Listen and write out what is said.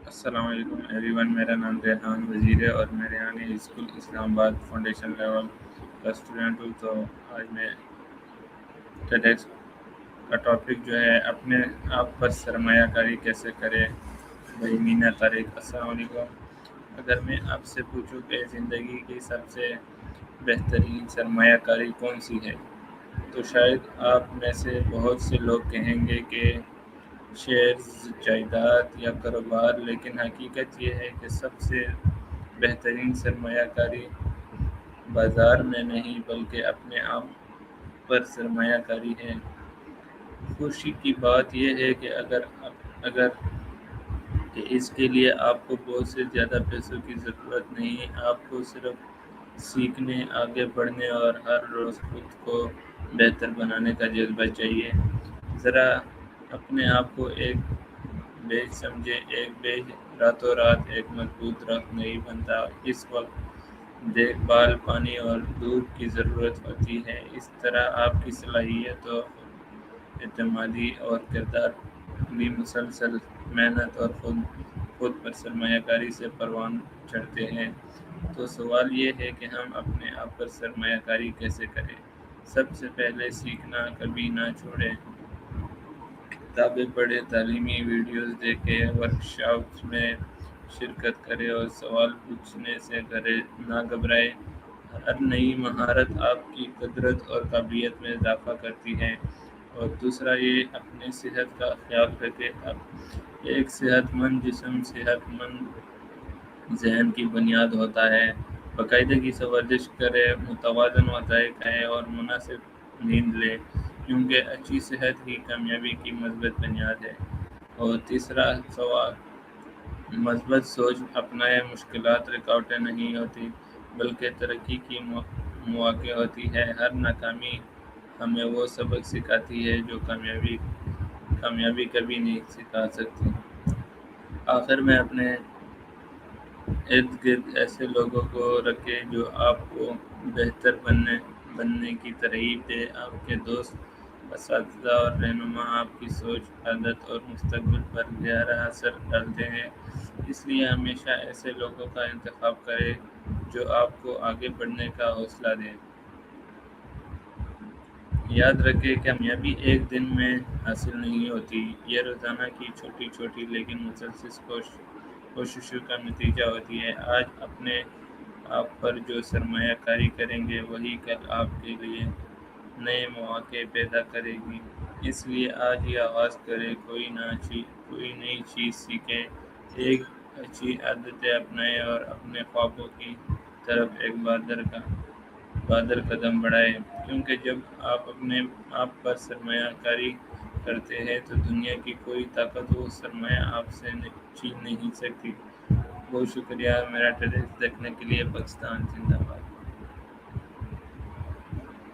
السلام علیکم every one, میرا نام ریحان وزیر ہے اور میں ریحانی اسکول اسلام آباد فاؤنڈیشن لیول کا اسٹوڈنٹ ہوں۔ تو آج میں ٹیڈیکس کا ٹاپک جو ہے اپنے آپ پر سرمایہ کاری کیسے کرے بھائی مینا طارق۔ السلام علیکم۔ اگر میں آپ سے پوچھوں کہ زندگی کی سب سے بہترین سرمایہ کاری کون سی ہے، تو شاید آپ میں سے بہت سے لوگ کہیں گے کہ شیئرز، جائیداد یا کاروبار، لیکن حقیقت یہ ہے کہ سب سے بہترین سرمایہ کاری بازار میں نہیں بلکہ اپنے آپ پر سرمایہ کاری ہے۔ خوشی کی بات یہ ہے کہ اگر کہ اس کے لیے آپ کو بہت سے زیادہ پیسوں کی ضرورت نہیں، آپ کو صرف سیکھنے، آگے بڑھنے اور ہر روز خود کو بہتر بنانے کا جذبہ چاہیے۔ ذرا اپنے آپ کو ایک بیج سمجھے، ایک بیج راتوں رات ایک مضبوط درخت نہیں بنتا، اس وقت دیکھ بھال، پانی اور دھوپ کی ضرورت ہوتی ہے۔ اس طرح آپ کی صلاحیت اور اعتمادی اور کردار بھی مسلسل محنت اور خود پر سرمایہ کاری سے پروان چڑھتے ہیں۔ تو سوال یہ ہے کہ ہم اپنے آپ پر سرمایہ کاری کیسے کریں؟ سب سے پہلے سیکھنا کبھی نہ چھوڑیں۔ کتابیں پڑھیں، تعلیمی ویڈیوز دیکھیں، ورکشاپس میں شرکت کریں اور سوال پوچھنے سے نہ گھبرائیں۔ ہر نئی مہارت آپ کی قدرت اور قابلیت میں اضافہ کرتی ہے۔ اور دوسرا یہ اپنی صحت کا خیال رکھیں۔ اب ایک صحت مند جسم صحت مند ذہن کی بنیاد ہوتا ہے۔ باقاعدگی سے ورزش کریں، متوازن غذائیں کھائیں اور مناسب نیند لیں، کیونکہ اچھی صحت ہی کامیابی کی مثبت بنیاد ہے۔ اور تیسرا سوال، مثبت سوچ اپنائیں۔ مشکلات رکاوٹیں نہیں ہوتی بلکہ ترقی کی مواقع ہوتی ہے۔ ہر ناکامی ہمیں وہ سبق سکھاتی ہے جو کامیابی کبھی نہیں سکھا سکتی۔ آخر میں اپنے ارد گرد ایسے لوگوں کو رکھیں جو آپ کو بہتر بننے کی ترغیب دے۔ آپ کے دوست، اساتذہ اور رہنما آپ کی سوچ، عادت اور مستقبل پر گہرا اثر ڈالتے ہیں۔ اس لیے ہمیشہ ایسے لوگوں کا انتخاب کریں جو آپ کو آگے بڑھنے کا حوصلہ دیں۔ یاد رکھیں کہ کامیابی ایک دن میں حاصل نہیں ہوتی، یہ روزانہ کی چھوٹی چھوٹی لیکن مسلسل کوششوں کا نتیجہ ہوتی ہے۔ آج اپنے آپ پر جو سرمایہ کاری کریں گے وہی کل آپ کے لیے نئے مواقع پیدا کرے گی۔ اس لیے آج ہی آغاز کریں، کوئی نئی چیز سیکھیں، ایک اچھی عادتیں اپنائیں اور اپنے خوابوں کی طرف ایک بہادر قدم بڑھائیں، کیونکہ جب آپ اپنے آپ پر سرمایہ کاری کرتے ہیں تو دنیا کی کوئی طاقت وہ سرمایہ آپ سے چھین نہیں سکتی۔ بہت شکریہ میرا ٹیڈکس دیکھنے کے لیے۔ پاکستان زندہ باد۔